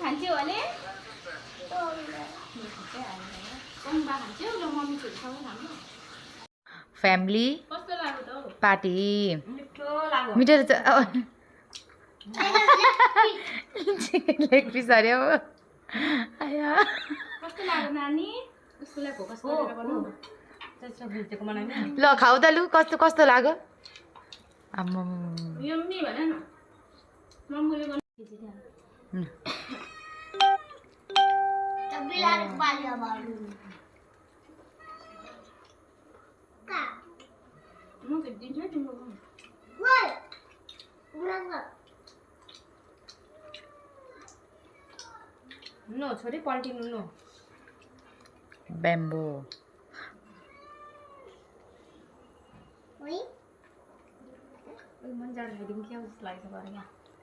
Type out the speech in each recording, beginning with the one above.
खान्थ्यौ भने family party मिठो chicken leg piece अरे ल खाऊ त लु कस्तो कस्तो लाग्यो नो छोरी पल्टिनु नो बेम्बो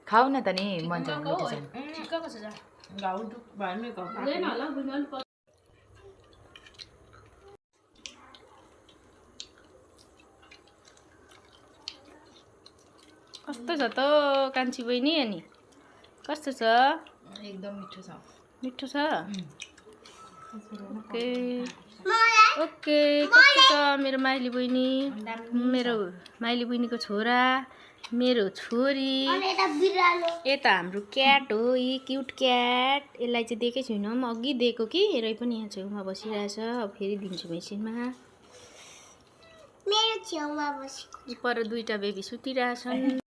खाऊ न त नि मन कस्तो छ त कान्छी बहिनी अनि कस्तो छ एकदम मिठो छ मिठो छ ओके ओके कस्तो छ मेरो माइली बहिनी मेरो माइली बहिनीको छोरा मेरो छोरी यता हाम्रो क्याट हो यी क्युट क्याट यसलाई चाहिँ दिएकै छुइनँ म अघि दिएको कि हेरै पनि यहाँ छेउमा बसिरहेछ अब फेरि दिन्छु मेसिनमा मेरो छेउमा बसेको पर दुईटा बेबी सुतिरहेछन्